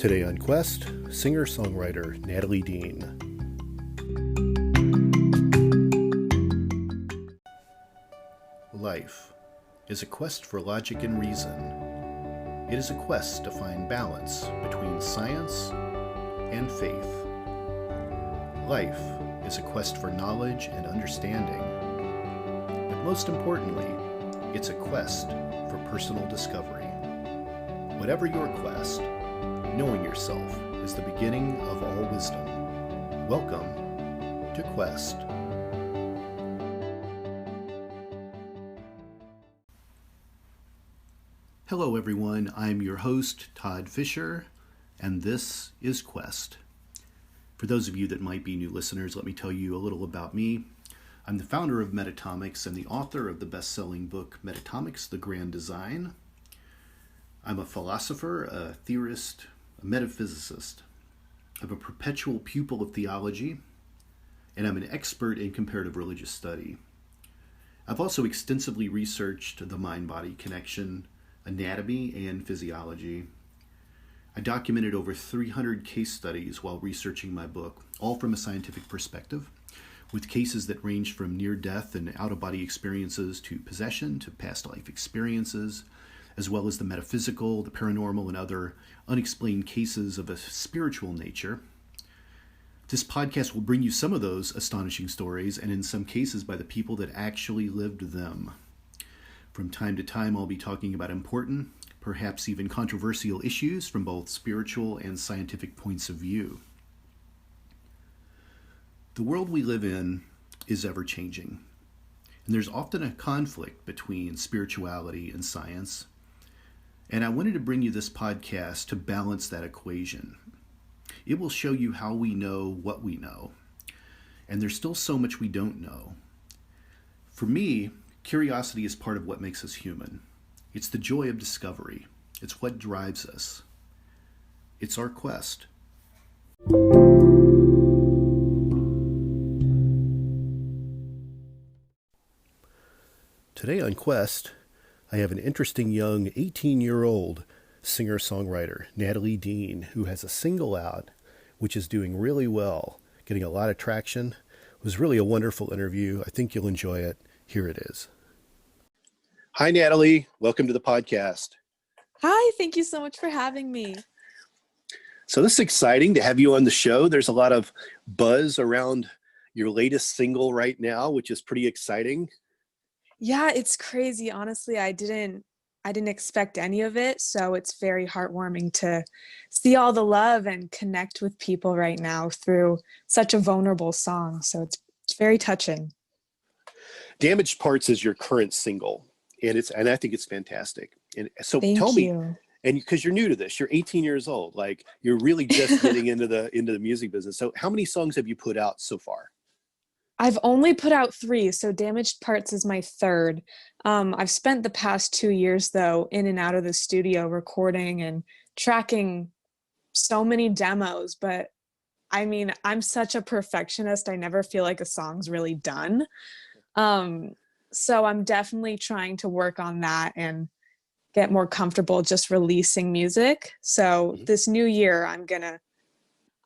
Today on Quest, singer-songwriter Natalie Dean. Life is a quest for logic and reason. It is a quest to find balance between science and faith. Life is a quest for knowledge and understanding. But most importantly, it's a quest for personal discovery. Whatever your quest, knowing yourself is the beginning of all wisdom. Welcome to Quest. Hello everyone, I'm your host, Todd Fischer, and this is Quest. For those of you that might be new listeners, let me tell you a little about me. I'm the founder of Metacortex and the author of the best-selling book, Metacortex, The Grand Design. I'm a philosopher, a theorist, a metaphysicist. I'm a perpetual pupil of theology, and I'm an expert in comparative religious study. I've also extensively researched the mind-body connection, anatomy, and physiology. I documented over 300 case studies while researching my book, all from a scientific perspective, with cases that ranged from near-death and out-of-body experiences to possession to past life experiences, as well as the metaphysical, the paranormal, and other unexplained cases of a spiritual nature. This podcast will bring you some of those astonishing stories, and in some cases by the people that actually lived them. From time to time, I'll be talking about important, perhaps even controversial issues from both spiritual and scientific points of view. The world we live in is ever-changing, and there's often a conflict between spirituality and science. And I wanted to bring you this podcast to balance that equation. It will show you how we know what we know. And there's still so much we don't know. For me, curiosity is part of what makes us human. It's the joy of discovery. It's what drives us. It's our quest. Today on Quest, I have an interesting young 18-year-old singer-songwriter, Natalie Dean, who has a single out, which is doing really well, getting a lot of traction. It was really a wonderful interview. I think you'll enjoy it. Here it is. Hi, Natalie. Welcome to the podcast. Hi, thank you so much for having me. So this is exciting to have you on the show. There's a lot of buzz around your latest single right now, which is pretty exciting. Yeah, it's crazy. Honestly, I didn't expect any of it. So it's very heartwarming to see all the love and connect with people right now through such a vulnerable song. So it's very touching. Damaged Parts is your current single, and I think it's fantastic. And so Thank tell you. me, and because you're new to this, you're 18 years old, like you're really just getting into the music business. So how many songs have you put out so far? I've only put out 3, so Damaged Parts is my 3rd. I've spent the past 2 years, though, in and out of the studio recording and tracking so many demos. But I mean, I'm such a perfectionist. I never feel like a song's really done. So I'm definitely trying to work on that and get more comfortable just releasing music. So this new year,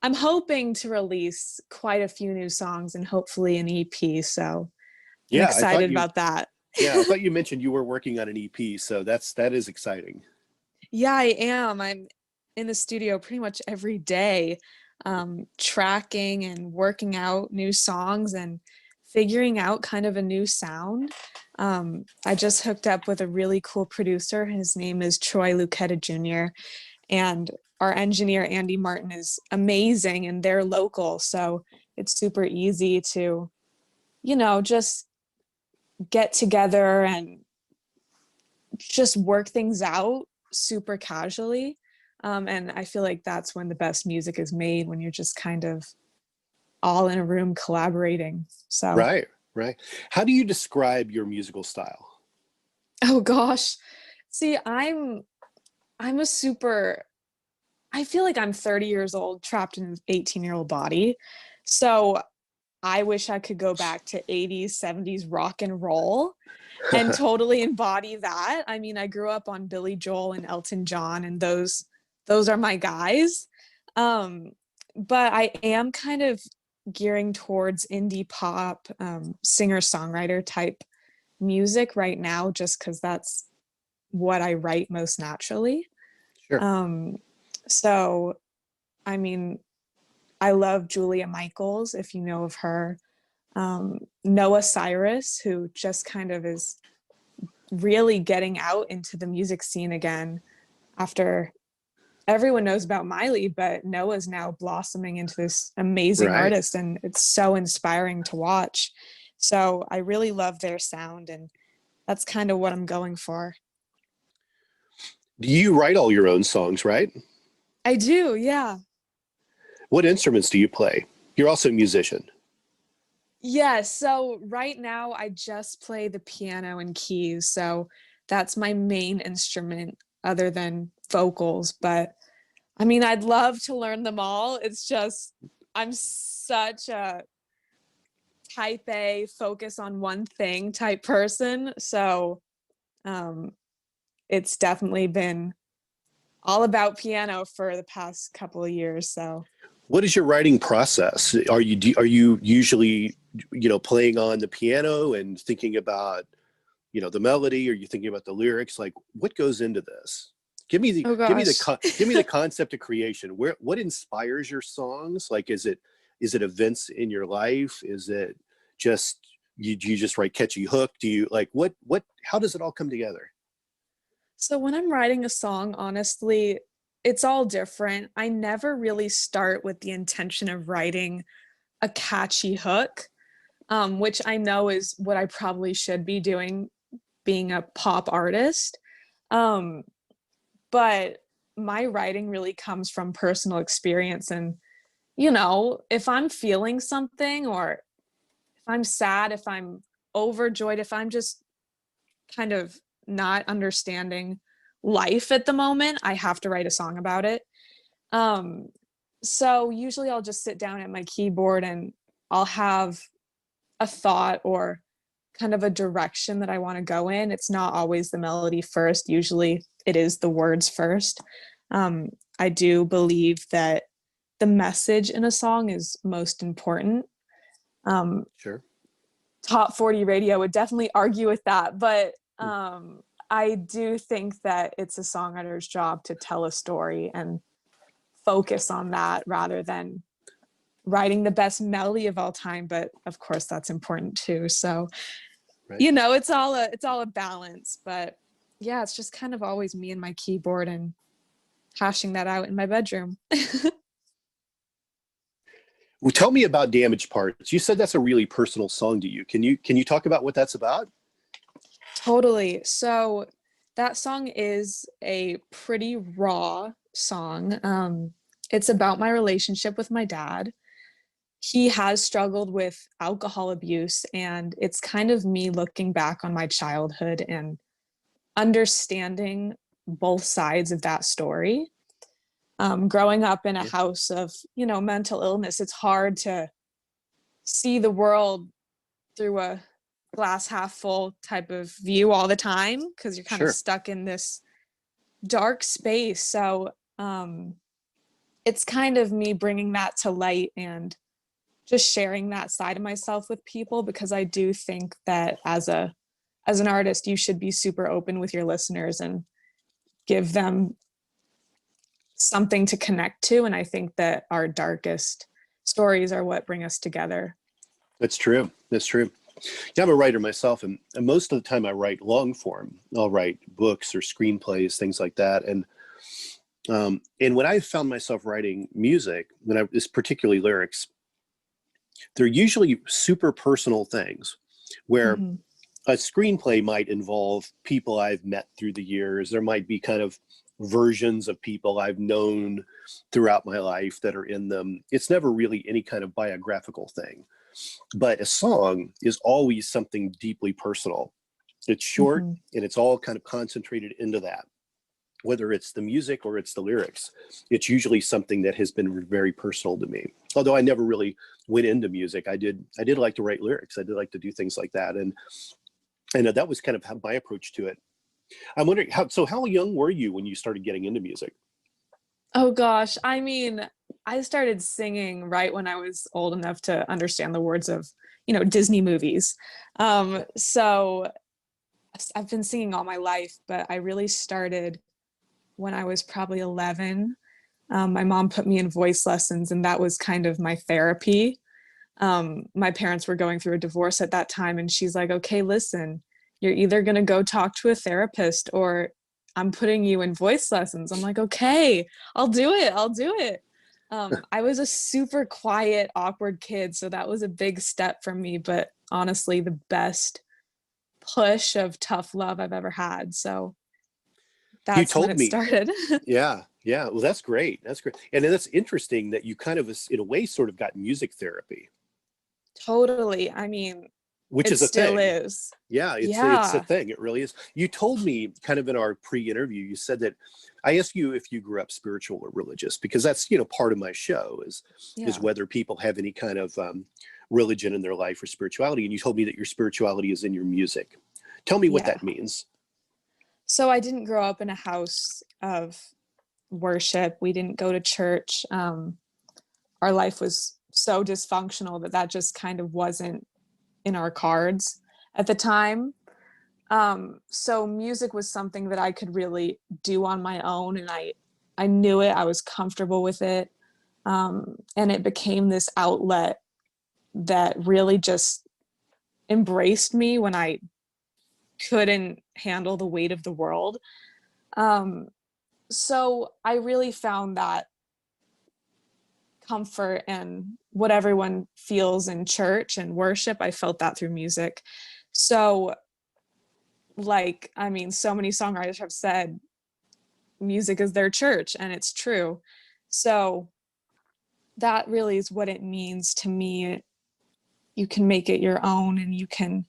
I'm hoping to release quite a few new songs and hopefully an EP. So I'm excited about that. Yeah, I thought you mentioned you were working on an EP. So that is exciting. Yeah, I am. I'm in the studio pretty much every day, tracking and working out new songs and figuring out kind of a new sound. I just hooked up with a really cool producer. His name is Troy Lucetta Jr. And our engineer, Andy Martin, is amazing, and they're local. So it's super easy to, just get together and just work things out super casually. And I feel like that's when the best music is made, when you're just kind of all in a room collaborating. So Right. How do you describe your musical style? Oh gosh. See, I feel like I'm 30 years old trapped in an 18-year-old body. So I wish I could go back to 80s, 70s rock and roll and totally embody that. I mean, I grew up on Billy Joel and Elton John and those those are my guys. Um, but I am kind of gearing towards indie pop, singer-songwriter type music right now, just because that's what I write most naturally. Sure. Um, so, I mean, I love Julia Michaels, if you know of her. Noah Cyrus, who just kind of is really getting out into the music scene again after everyone knows about Miley, but Noah's now blossoming into this amazing Right. artist, and it's so inspiring to watch. So I really love their sound, and that's kind of what I'm going for. Do you write all your own songs, right? I do, yeah. What instruments do you play? You're also a musician. Yeah, so right now I just play the piano and keys, so that's my main instrument other than vocals, but I mean, I'd love to learn them all. It's just I'm such a type A, focus on one thing type person, so um it's definitely been all about piano for the past couple of years, so What is your writing process? Are you usually, playing on the piano and thinking about, the melody? Are you thinking about the lyrics? Like, what goes into this? Give me the oh give me the gosh. con- give me the concept of creation. What inspires your songs? Like, is it events in your life? Is it just do you just write catchy hook? Do you like what? How does it all come together? So when I'm writing a song, honestly, it's all different. I never really start with the intention of writing a catchy hook, which I know is what I probably should be doing being a pop artist. Um, but my writing really comes from personal experience. And, if I'm feeling something or if I'm sad, if I'm overjoyed, if I'm just kind of not understanding life at the moment, I have to write a song about it. Um, so usually I'll just sit down at my keyboard and I'll have a thought or kind of a direction that I want to go in. It's not always the melody first. Usually it is the words first. I do believe that the message in a song is most important. Um, Sure. Top 40 radio would definitely argue with that, but I do think that it's a songwriter's job to tell a story and focus on that rather than writing the best melody of all time, but of course that's important too. So Right. it's all a balance, but yeah, it's just kind of always me and my keyboard and hashing that out in my bedroom. Well, tell me about Damaged Parts. You said that's a really personal song to you. Can you talk about what that's about? Totally. So that song is a pretty raw song. It's about my relationship with my dad. He has struggled with alcohol abuse, and it's kind of me looking back on my childhood and understanding both sides of that story. Growing up in a Yeah. house of, mental illness, it's hard to see the world through a glass half full type of view all the time because you're kind of Sure. stuck in this dark space. So it's kind of me bringing that to light and just sharing that side of myself with people, because I do think that as an artist, you should be super open with your listeners and give them something to connect to. And I think that our darkest stories are what bring us together. That's true. That's true. Yeah, I'm a writer myself, and most of the time I write long form. I'll write books or screenplays, things like that. And when I found myself writing music, it's particularly lyrics, they're usually super personal things where Mm-hmm. a screenplay might involve people I've met through the years. There might be kind of versions of people I've known throughout my life that are in them. It's never really any kind of biographical thing. But a song is always something deeply personal. It's short Mm-hmm. and it's all kind of concentrated into that. Whether it's the music or it's the lyrics, it's usually something that has been very personal to me. Although I never really went into music, I did like to write lyrics. I did like to do things like that, and that was kind of my approach to it. I'm wondering how young were you when you started getting into music? Oh gosh, I mean, I started singing right when I was old enough to understand the words of, Disney movies. So I've been singing all my life, but I really started when I was probably 11. My mom put me in voice lessons, and that was kind of my therapy. My parents were going through a divorce at that time, and she's like, okay, listen, you're either going to go talk to a therapist or I'm putting you in voice lessons. I'm like, okay, I'll do it. I'll do it. I was a super quiet, awkward kid, so that was a big step for me, but honestly, the best push of tough love I've ever had. So You that's when told it me. started. Yeah, yeah. Well, that's great. That's great. And then that's interesting that you kind of, in a way, sort of got music therapy, Totally. I mean, which it is a still thing. is. Yeah, it's a Yeah. thing. It really is. You told me kind of in our pre-interview, you said that I asked you if you grew up spiritual or religious, because that's, part of my show is Yeah. whether people have any kind of religion in their life or spirituality. And you told me that your spirituality is in your music. Tell me what Yeah. that means. So I didn't grow up in a house of worship. We didn't go to church. Our life was so dysfunctional that just kind of wasn't in our cards at the time. So music was something that I could really do on my own, and I knew it. I was comfortable with it, and it became this outlet that really just embraced me when I couldn't handle the weight of the world. Um, so I really found that comfort and what everyone feels in church and worship, I felt that through music. So, like, I mean, so many songwriters have said music is their church, and it's true. So, that really is what it means to me. You can make it your own, and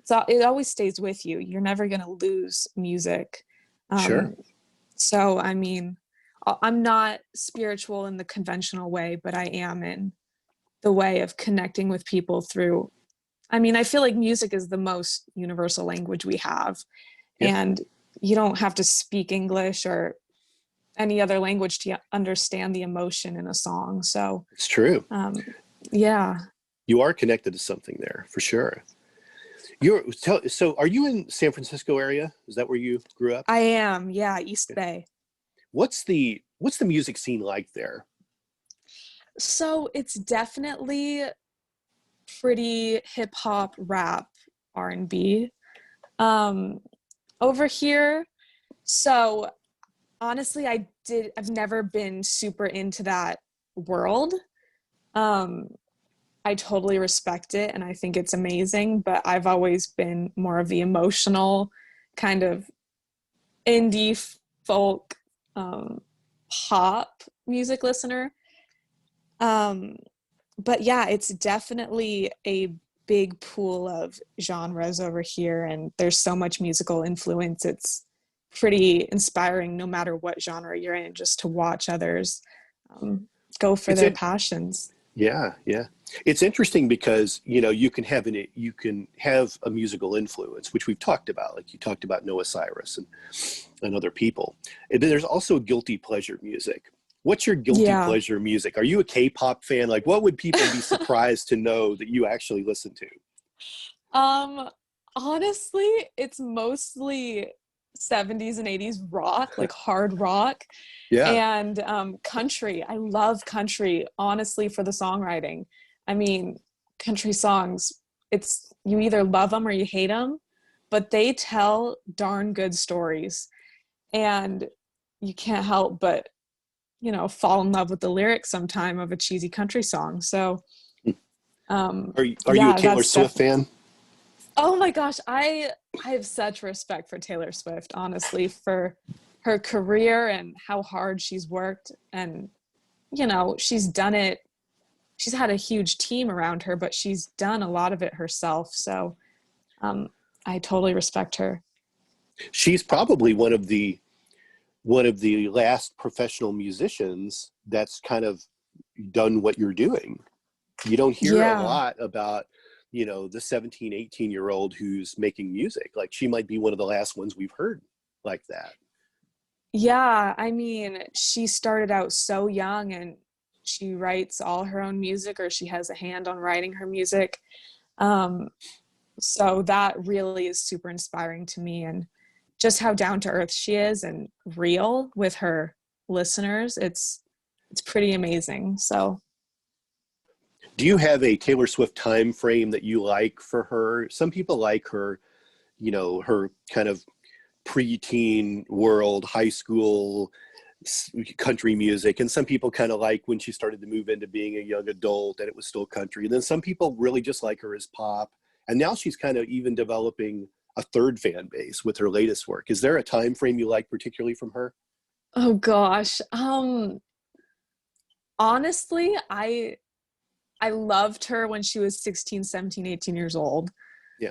so it always stays with you. You're never going to lose music. Sure. Um, so, I mean, I'm not spiritual in the conventional way, but I am in the way of connecting with people through. I mean, I feel like music is the most universal language we have, Yeah, and you don't have to speak English or any other language to understand the emotion in a song. So it's true. um, yeah. You are connected to something there for sure. So are you in San Francisco area? Is that where you grew up? I am, yeah, East Yeah. Bay. What's the music scene like there? So it's definitely pretty hip hop, rap, R&B um, over here. So honestly, I've never been super into that world. Um, I totally respect it and I think it's amazing, but I've always been more of the emotional kind of indie folk um, pop music listener. Um, but yeah, it's definitely a big pool of genres over here, and there's so much musical influence. It's pretty inspiring, no matter what genre you're in, just to watch others um, go for It's their in, passions. yeah, yeah. It's interesting because you can have a musical influence, which we've talked about. Like you talked about Noah Cyrus and other people. And then there's also guilty pleasure music. What's your guilty Yeah. pleasure music? Are you a K-pop fan? Like, what would people be surprised to know that you actually listen to? Um, Honestly, it's mostly 70s and 80s rock, like hard rock, Yeah, and country. I love country, honestly, for the songwriting. I mean, country songs, it's you either love them or you hate them, but they tell darn good stories. And you can't help but, fall in love with the lyrics sometime of a cheesy country song. So, are you a yeah, Taylor that's Swift definitely. fan? Oh my gosh, I have such respect for Taylor Swift, honestly, for her career and how hard she's worked. And, she's done it. She's had a huge team around her, but she's done a lot of it herself. So um, I totally respect her. She's probably one of the last professional musicians that's kind of done what you're doing. You don't hear a Yeah. lot about, the 17, 18-year-old who's making music. Like she might be one of the last ones we've heard like that. Yeah, I mean, she started out so young and she writes all her own music, or she has a hand on writing her music. Um, so that really is super inspiring to me, and just how down to earth she is and real with her listeners. It's pretty amazing. So, Do you have a Taylor Swift time frame that you like for her? Some people like her, her kind of preteen world, high school country music, and some people kind of like when she started to move into being a young adult and it was still country, and then some people really just like her as pop, and now she's kind of even developing a third fan base with her latest work. Is there a time frame you like particularly from her? oh gosh. Honestly, I loved her when she was 16, 17, 18 years old. Yeah.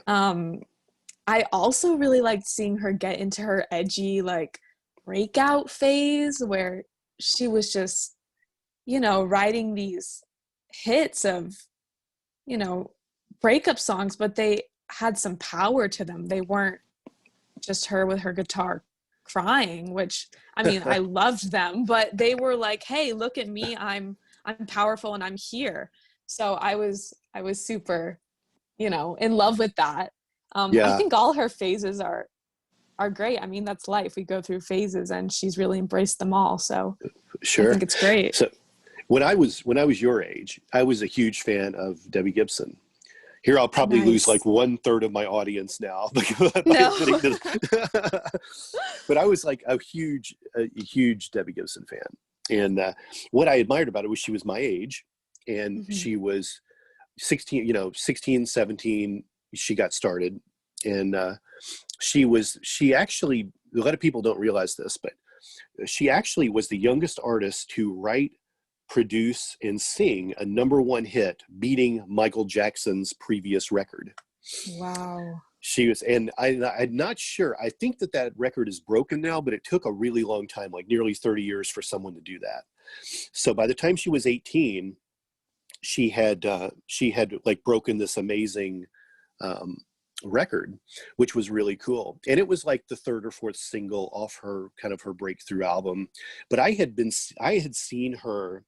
I also really liked seeing her get into her edgy, like, breakout phase where she was just, writing these hits of, you know, breakup songs, but they had some power to them. They weren't just her with her guitar crying, which, I mean, I loved them, but they were like, hey, look at me. I'm powerful and I'm here. So I was super, in love with that. I Yeah, think all her phases are great. I mean, that's life. We go through phases and she's really embraced them all. So I sure. think it's great. So when I was your age, I was a huge fan of Debbie Gibson. Here, I'll probably lose like Nice. 1/3 of my audience now by No. admitting this. But I was like a huge Debbie Gibson fan. And what I admired about it was she was my age, and Mhm. she was 16, 16, 17, she got started. And she actually, a lot of people don't realize this, but she actually was the youngest artist to write, produce, and sing a #1 hit, beating Michael Jackson's previous record. Wow. She was, and I'm not sure. I think that record is broken now, but it took a really long time, like nearly 30 years, for someone to do that. So by the time she was 18, she had like broken this amazing um, record, which was really cool. And it was like the third or fourth single off her kind of her breakthrough album. But I had seen her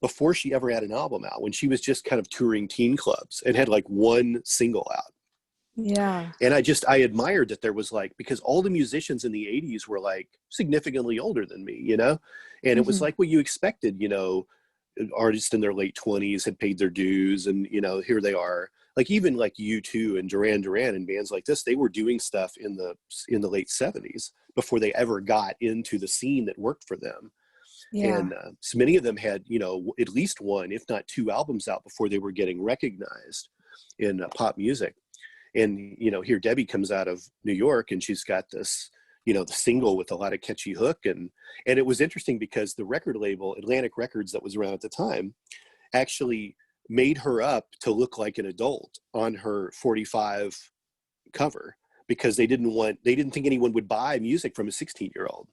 before she ever had an album out, when she was just kind of touring teen clubs and had like one single out. Yeah. And I admired that there was like, because all the musicians in the 80s were like significantly older than me, and it was Hmm. like what you expected, artists in their late 20s had paid their dues, and here they are, like even like U2 and Duran Duran and bands like this, they were doing stuff in the late 70s before they ever got into the scene that worked for them. Yeah. And so many of them had at least one, if not two, albums out before they were getting recognized in pop music. And here Debbie comes out of New York, and she's got this the single with a lot of catchy hook. And it was interesting because the record label, Atlantic Records, that was around at the time, actually made her up to look like an adult on her 45 cover, because they didn't think anyone would buy music from a 16-year-old.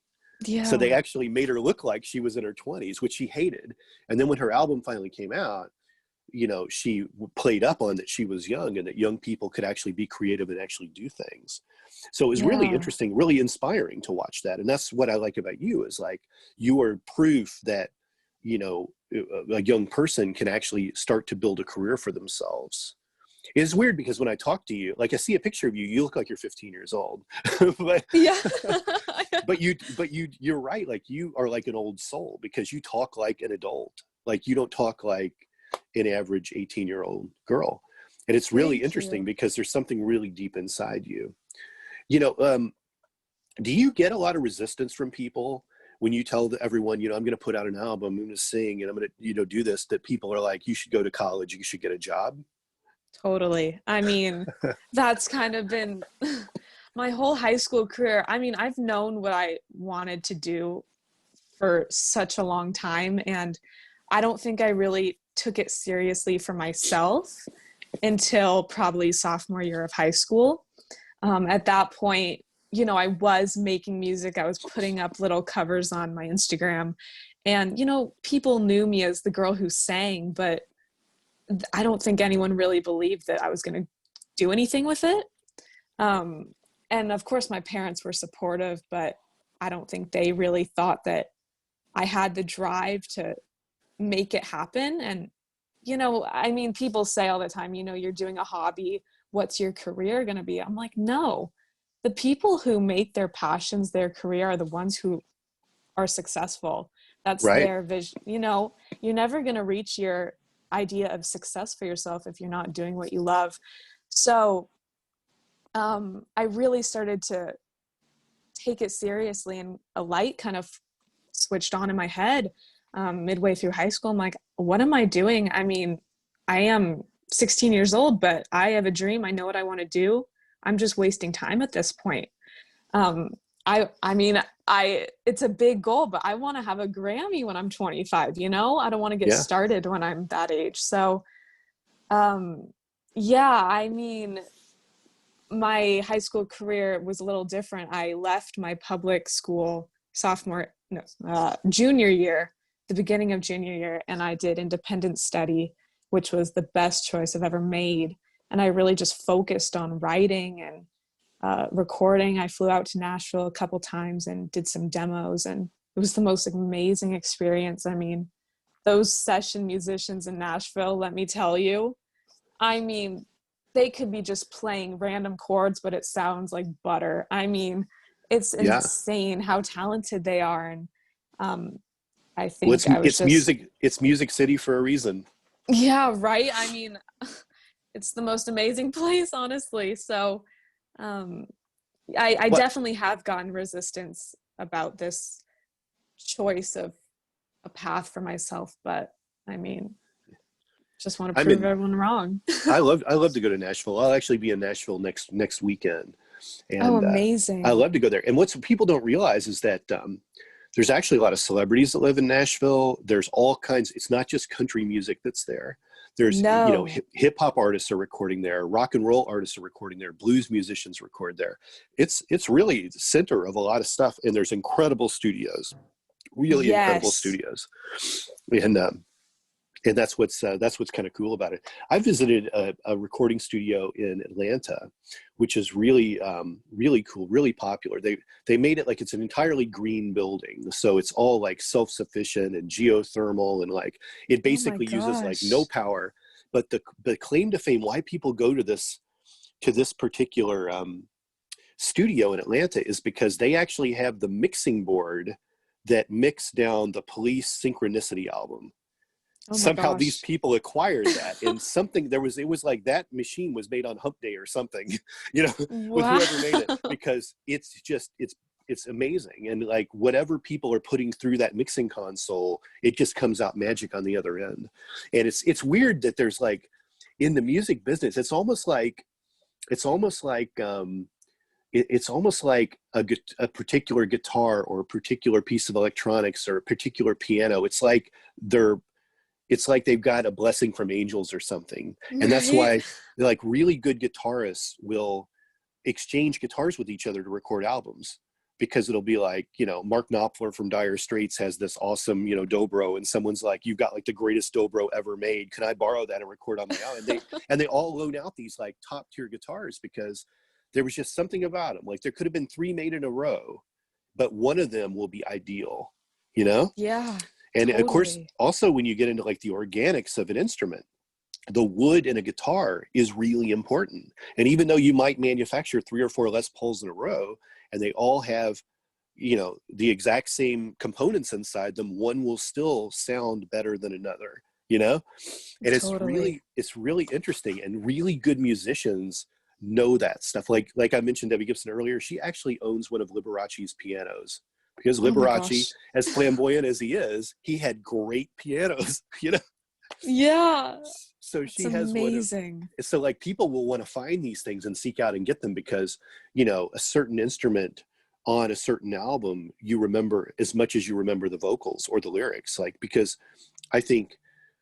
So they Yeah. actually made her look like she was in her 20s, which she hated. And then when her album finally came out, she played up on that she was young, and that young people could actually be creative and actually do things. So it was really Yeah. interesting, really inspiring to watch that. And that's what I like about you, is like, you are proof that, a young person can actually start to build a career for themselves. It's weird because when I talk to you, like I see a picture of you, you look like you're 15 years old, but Yeah. you're right. Like, you are like an old soul, because you talk like an adult. Like, you don't talk like an average 18-year-old girl. And it's really Thank interesting you. because there's something really deep inside you. You know, do you get a lot of resistance from people when you tell everyone, I'm going to put out an album, I'm going to sing, and I'm going to, do this, that people are like, you should go to college, you should get a job? Totally. I mean, that's kind of been my whole high school career. I mean, I've known what I wanted to do for such a long time, and I don't think I really took it seriously for myself until probably sophomore year of high school. At that point, I was making music. I was putting up little covers on my Instagram, and, people knew me as the girl who sang, but I don't think anyone really believed that I was going to do anything with it. Um, and of course, my parents were supportive, but I don't think they really thought that I had the drive to make it happen. And, you know, I mean, people say all the time, you know, you're doing a hobby, what's your career going to be? I'm like, no, the people who make their passions their career are the ones who are successful. That's Right. their vision. You know, you're never going to reach your idea of success for yourself if you're not doing what you love. So I really started to take it seriously, and a light kind of switched on in my head midway through high school. I'm like, what am I doing? I mean, I am 16 years old, but I have a dream. I know what I want to do. I'm just wasting time at this point. I mean, it's a big goal, but I want to have a Grammy when I'm 25, you know? I don't want to get Yeah. started when I'm that age. So, yeah, I mean, my high school career was a little different. I left my public school junior year, the beginning of junior year, and I did independent study, which was the best choice I've ever made. And I really just focused on writing and recording. I flew out to Nashville a couple times and did some demos, and it was the most amazing experience. I mean, those session musicians in Nashville, let me tell you, I mean, they could be just playing random chords, but it sounds like butter. I mean, it's Yeah. insane how talented they are. And I Well, think I was it's music. It's Music City for a reason. Yeah, right. I mean, it's the most amazing place, honestly. So I What? definitely have gotten resistance about this choice of a path for myself, but I mean, just want to I'm prove in. everyone wrong. I love to go to Nashville. I'll actually be in Nashville next weekend, Oh, and I amazing. love to go there. And what people don't realize is that there's actually a lot of celebrities that live in Nashville. There's all kinds. It's not just country music that's there. There's, you know, No. hip hop artists are recording there. Rock and roll artists are recording there. Blues musicians record there. It's really the center of a lot of stuff. And there's incredible studios, really incredible Yes. studios. And that's what's kind of cool about it. I visited a recording studio in Atlanta, which is really really cool, really popular. They made it like it's an entirely green building, so it's all like self-sufficient and geothermal, and like it Oh my basically uses like gosh. no power. But the claim to fame, why people go to this particular studio in Atlanta, is because they actually have the mixing board that mixed down the Police Synchronicity album. Oh my Somehow these gosh. people acquired that, and it was like that machine was made on Hump Day or something, you know, with Wow. whoever made it, because it's amazing. And like whatever people are putting through that mixing console, it just comes out magic on the other end. And it's weird that there's like, in the music business, it's almost like a particular guitar or a particular piece of electronics or a particular piano. It's like they've got a blessing from angels or something. And that's Right. why like really good guitarists will exchange guitars with each other to record albums, because it'll be like, you know, Mark Knopfler from Dire Straits has this awesome, you know, dobro, and someone's like, you've got like the greatest dobro ever made. Can I borrow that and record on my own? And they all loan out these like top tier guitars because there was just something about them. Like there could have been 3 made in a row, but one of them will be ideal, you know? Yeah, And of course, totally. also when you get into like the organics of an instrument, the wood in a guitar is really important. And even though you might manufacture 3 or 4 Les Pauls in a row, and they all have, you know, the exact same components inside them, one will still sound better than another, you know? And Totally. it's really interesting, and really good musicians know that stuff. Like I mentioned Debbie Gibson earlier, she actually owns one of Liberace's pianos, because Oh my Liberace, gosh. as flamboyant as he is, he had great pianos, you know? Yeah, So that's she has one of, amazing. so like people will want to find these things and seek out and get them, because, you know, a certain instrument on a certain album, you remember as much as you remember the vocals or the lyrics. Like, because I think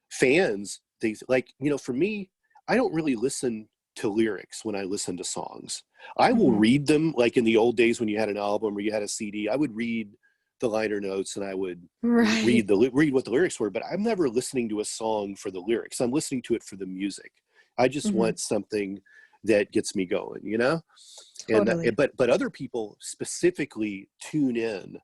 fans, they like, you know, for me, I don't really listen to lyrics when I listen to songs. I will Mhm. read them, like in the old days when you had an album or you had a CD, I would read the liner notes and I would Right. read what the lyrics were, but I'm never listening to a song for the lyrics. I'm listening to it for the music. I just Mhm. want something that gets me going, you know? Totally. And but other people specifically tune in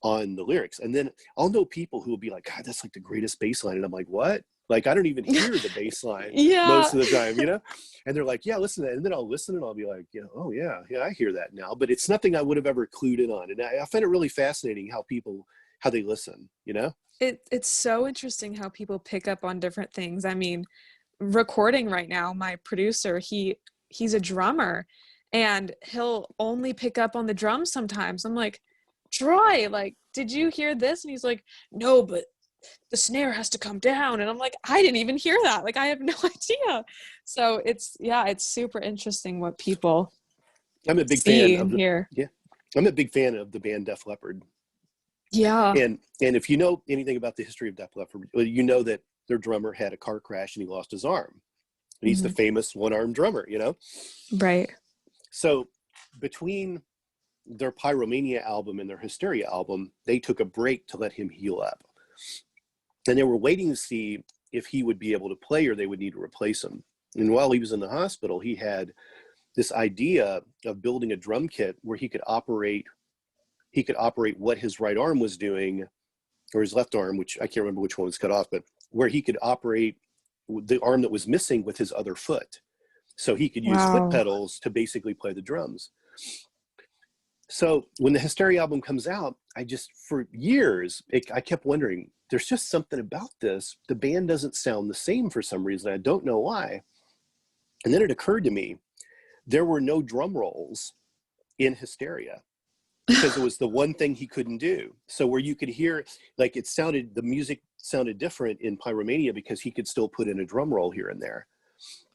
on the lyrics. And then I'll know people who will be like, God, that's like the greatest bass line. And I'm like, what? Like, I don't even hear the bass line Yeah. most of the time, you know? And they're like, yeah, listen to that. And then I'll listen and I'll be like, oh yeah, I hear that now. But it's nothing I would have ever clued in on. And I find it really fascinating how they listen, you know? It's so interesting how people pick up on different things. I mean, recording right now, my producer, he's a drummer, and he'll only pick up on the drums sometimes. I'm like, Troy, like, did you hear this? And he's like, no, but the snare has to come down. And I'm like, I didn't even hear that. Like, I have no idea. So it's super interesting what people I'm a big see fan and of hear. I'm a big fan of the band Def Leppard. Yeah. And if you know anything about the history of Def Leppard, you know that their drummer had a car crash and he lost his arm. And he's the famous one-armed drummer, you know? Right. So between their Pyromania album and their Hysteria album, they took a break to let him heal up. And they were waiting to see if he would be able to play or they would need to replace him. And while he was in the hospital, he had this idea of building a drum kit where he could operate what his right arm was doing, or his left arm, which I can't remember which one was cut off, but where he could operate the arm that was missing with his other foot. So he could use foot pedals to basically play the drums. So when the Hysteria album comes out, for years, I kept wondering, there's just something about this. The band doesn't sound the same for some reason. I don't know why. And then it occurred to me, there were no drum rolls in Hysteria because it was the one thing he couldn't do. So where you could hear, like, the music sounded different in Pyromania because he could still put in a drum roll here and there.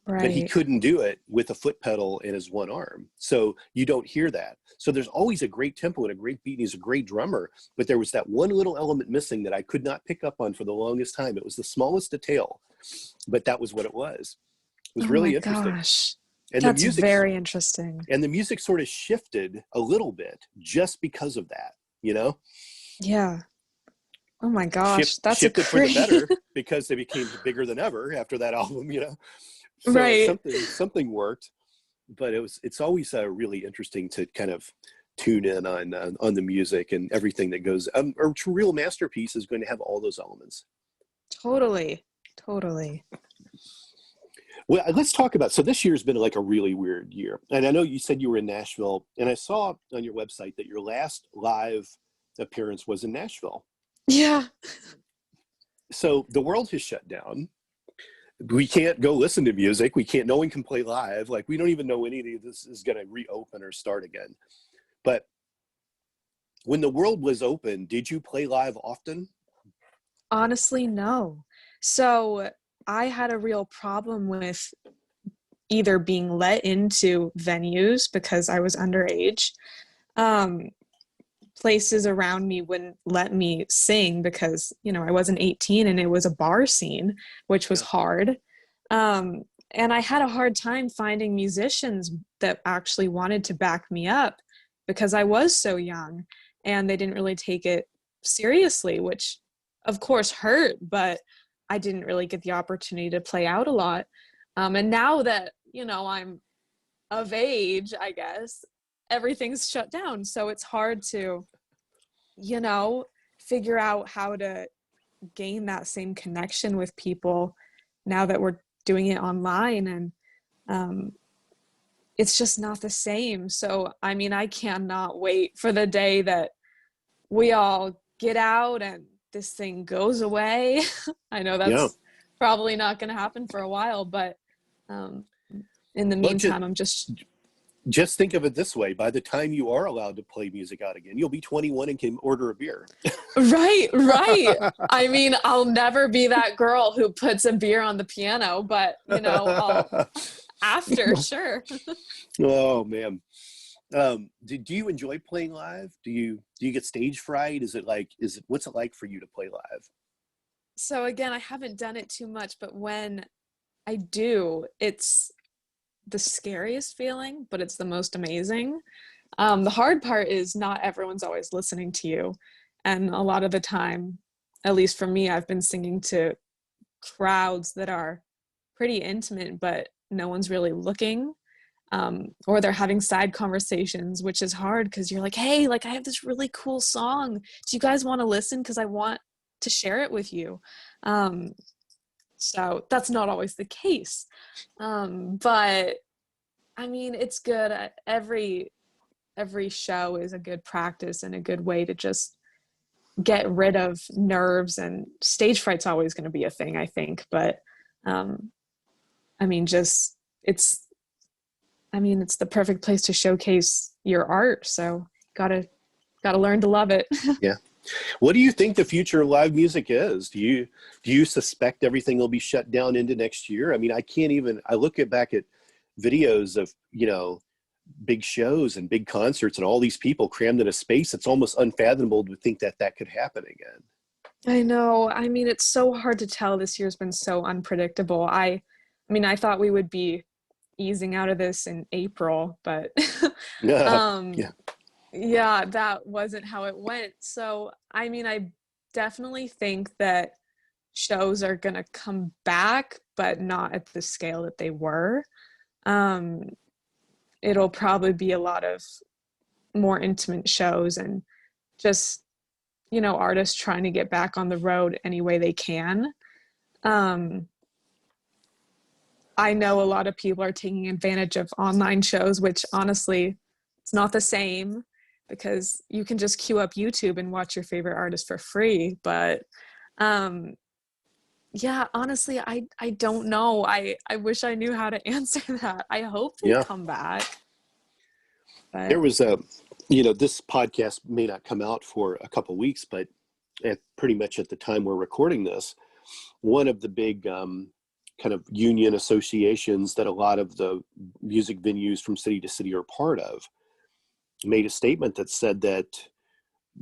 Right. But he couldn't do it with a foot pedal and his one arm. So you don't hear that. So there's always a great tempo and a great beat. And he's a great drummer. But there was that one little element missing that I could not pick up on for the longest time. It was the smallest detail, but that was what it was. It was really interesting. Gosh. And that's the music, very interesting. And the music sort of shifted a little bit just because of that, you know? Yeah. Oh my gosh. That's shifted for the better because they became bigger than ever after that album, you know? So right. something worked, but it's always really interesting to kind of tune in on the music and everything that goes. A real masterpiece is going to have all those elements. Totally. Well, let's talk about. So this year's been like a really weird year, and I know you said you were in Nashville, and I saw on your website that your last live appearance was in Nashville. Yeah. So the world has shut down. We can't go listen to music. No one can play live. Like, we don't even know when any of this is going to reopen or start again. But when the world was open, did you play live often? Honestly, no. So I had a real problem with either being let into venues because I was underage. Places around me wouldn't let me sing because, I wasn't 18 and it was a bar scene, which was hard. And I had a hard time finding musicians that actually wanted to back me up because I was so young and they didn't really take it seriously, which of course hurt, but I didn't really get the opportunity to play out a lot. And now that, I'm of age, I guess, everything's shut down. So it's hard to, figure out how to gain that same connection with people now that we're doing it online. And it's just not the same. So, I cannot wait for the day that we all get out and this thing goes away. I know that's probably not going to happen for a while, but in the meantime, I'm just think of it this way. By the time you are allowed to play music out again, you'll be 21 and can order a beer. Right. I'll never be that girl who puts a beer on the piano, but I'll after, sure. Oh man. Do you enjoy playing live? Do you get stage fright? What's it like for you to play live? So again, I haven't done it too much, but when I do, it's the scariest feeling, but it's the most amazing. The hard part is not everyone's always listening to you. And a lot of the time, at least for me, I've been singing to crowds that are pretty intimate, but no one's really looking. or they're having side conversations, which is hard because you're like, hey, like I have this really cool song. Do you guys want to listen? Because I want to share it with you. So that's not always the case. But I mean, it's good. Every show is a good practice and a good way to just get rid of nerves, and stage fright's always going to be a thing, I think. But I mean, it's the perfect place to showcase your art. So gotta learn to love it. Yeah. What do you think the future of live music is? Do you suspect everything will be shut down into next year? I mean, I look back at videos of, big shows and big concerts and all these people crammed in a space. It's almost unfathomable to think that could happen again. I know. I mean, it's so hard to tell. This year's been so unpredictable. I thought we would be easing out of this in April, but yeah, that wasn't how it went. So, I mean, I definitely think that shows are going to come back, but not at the scale that they were. It'll probably be a lot of more intimate shows and just, artists trying to get back on the road any way they can. I know a lot of people are taking advantage of online shows, which honestly, it's not the same because you can just queue up YouTube and watch your favorite artist for free. But yeah, honestly, I don't know. I wish I knew how to answer that. I hope they come back. But There was this podcast may not come out for a couple of weeks, but pretty much at the time we're recording this, one of the big kind of union associations that a lot of the music venues from city to city are part of made a statement that said that,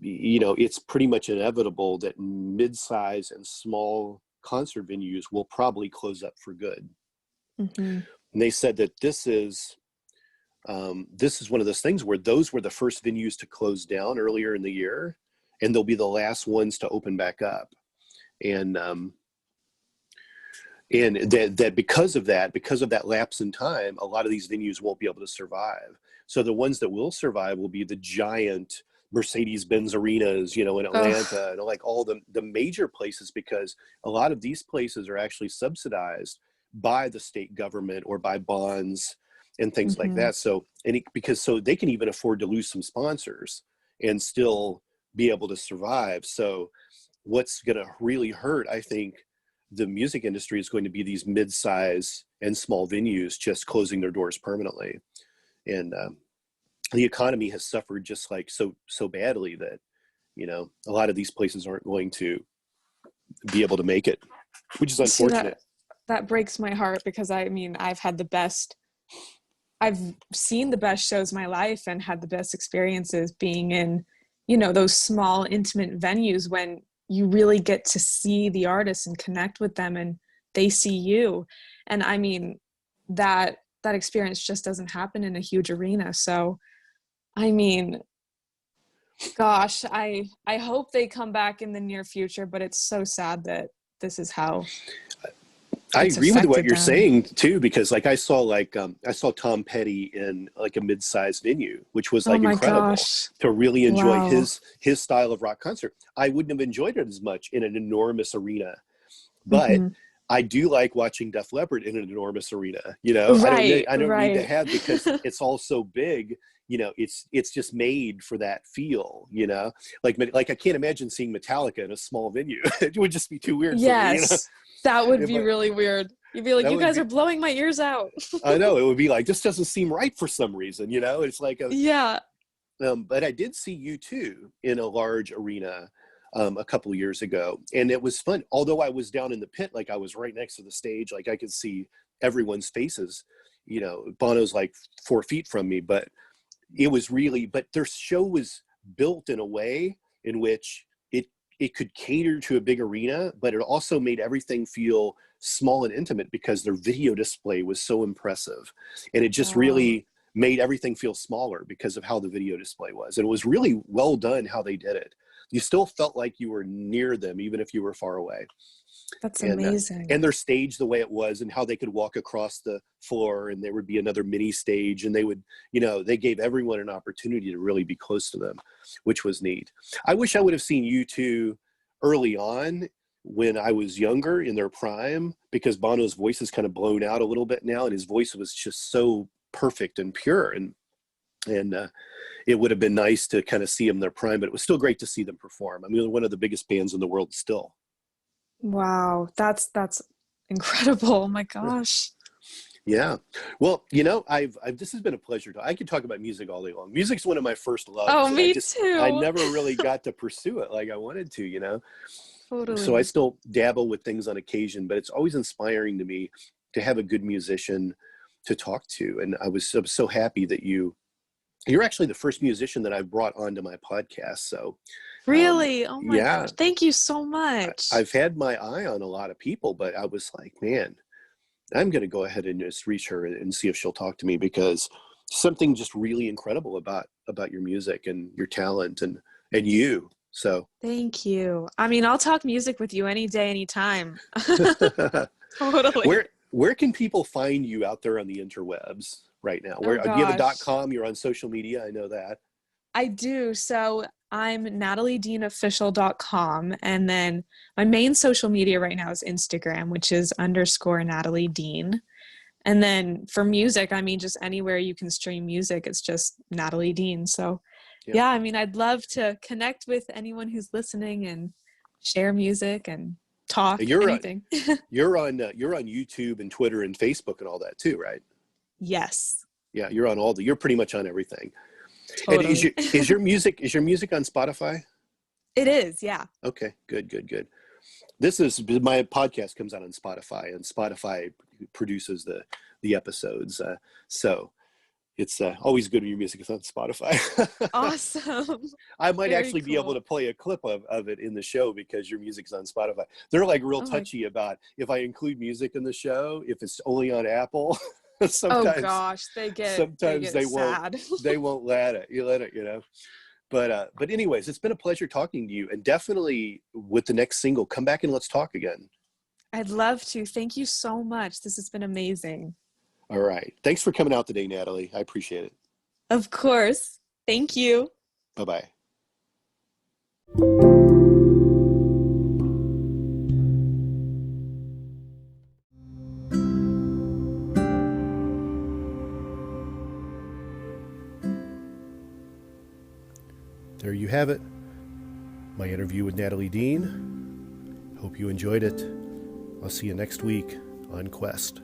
it's pretty much inevitable that mid-size and small concert venues will probably close up for good. mm-hmm. And they said that this is one of those things where those were the first venues to close down earlier in the year, and they'll be the last ones to open back up. And that because of that lapse in time, a lot of these venues won't be able to survive. So the ones that will survive will be the giant Mercedes-Benz arenas, in Atlanta, and like all the major places, because a lot of these places are actually subsidized by the state government or by bonds and things mm-hmm. like that. So, so they can even afford to lose some sponsors and still be able to survive. So what's going to really hurt, I think, the music industry is going to be these mid-size and small venues just closing their doors permanently. And the economy has suffered just like so badly that, a lot of these places aren't going to be able to make it, which is unfortunate. That breaks my heart because I've seen the best shows of my life and had the best experiences being in, those small intimate venues when you really get to see the artists and connect with them and they see you. And I mean, that experience just doesn't happen in a huge arena. So, I mean, gosh, I hope they come back in the near future, but it's so sad that this is how I agree with what you're them. saying too, because like I saw Tom Petty in like a mid-sized venue, which was like incredible to really enjoy his style of rock concert. I wouldn't have enjoyed it as much in an enormous arena, but mm-hmm. I do like watching Def Leppard in an enormous arena. Right, I don't need to have, because it's all so big. It's just made for that feel. Like I can't imagine seeing Metallica in a small venue. It would just be too weird. Yes. For me, That would be really weird. You'd be like, you guys are blowing my ears out. I know. It would be like, this doesn't seem right for some reason, It's like yeah. But I did see U2 in a large arena a couple of years ago, and it was fun. Although I was down in the pit, like I was right next to the stage, like I could see everyone's faces. Bono's like 4 feet from me, but but their show was built in a way in which it could cater to a big arena, but it also made everything feel small and intimate because their video display was so impressive. And it just really made everything feel smaller because of how the video display was. And it was really well done how they did it. You still felt like you were near them, even if you were far away. That's and amazing. and their stage the way it was, and how they could walk across the floor, and there would be another mini stage, and they would, they gave everyone an opportunity to really be close to them, which was neat. I wish I would have seen U2 early on when I was younger in their prime, because Bono's voice is kind of blown out a little bit now, and his voice was just so perfect and pure, and it would have been nice to kind of see them in their prime, but it was still great to see them perform. I mean, they're one of the biggest bands in the world still. Wow, that's incredible. Oh my gosh. Yeah. Well, I've this has been a pleasure. I could talk about music all day long. Music's one of my first loves. Oh, and me too. I never really got to pursue it like I wanted to. Totally. So I still dabble with things on occasion, but it's always inspiring to me to have a good musician to talk to. And I was so happy that you're actually the first musician that I've brought onto my podcast. So really? Oh my yeah, gosh. Thank you so much. I've had my eye on a lot of people, but I was like, man, I'm going to go ahead and just reach her and see if she'll talk to me, because something just really incredible about your music and your talent and you. So thank you. I mean, I'll talk music with you any day, anytime. Totally. Where can people find you out there on the interwebs right now? Oh, do you have a gosh. .com? You're on social media. I know that. I do. So I'm NatalieDeanOfficial.com. And then my main social media right now is Instagram, which is _Natalie Dean. And then for music, I mean, just anywhere you can stream music, it's just Natalie Dean. So yeah, I mean, I'd love to connect with anyone who's listening and share music and talk, anything. You're on YouTube and Twitter and Facebook and all that too, right? Yes. Yeah, you're pretty much on everything. Totally. And is your music on Spotify? It is, yeah. Okay, good. My podcast comes out on Spotify, and Spotify produces the episodes. So it's always good when your music is on Spotify. Awesome. I might Very actually be cool. able to play a clip of it in the show, because your music's on Spotify. They're like real touchy about if I include music in the show, if it's only on Apple. Sometimes, oh gosh, they get won't. sad. They won't let it. But anyways, it's been a pleasure talking to you, and definitely with the next single, come back and let's talk again. I'd love to. Thank you so much. This has been amazing. All right. Thanks for coming out today, Natalie. I appreciate it. Of course. Thank you. Bye-bye. There you have it. My interview with Natalie Dean. Hope you enjoyed it. I'll see you next week on Quest.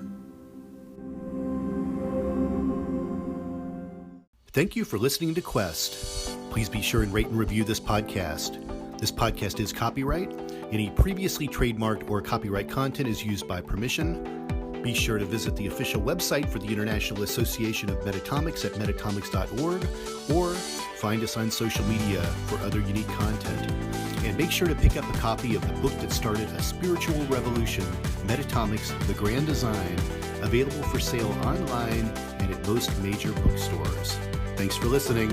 Thank you for listening to Quest. Please be sure and rate and review this podcast. This podcast is copyright. Any previously trademarked or copyright content is used by permission. Be sure to visit the official website for the International Association of Metatomics at metatomics.org, or find us on social media for other unique content. And make sure to pick up a copy of the book that started a spiritual revolution, Metatomics, The Grand Design, available for sale online and at most major bookstores. Thanks for listening.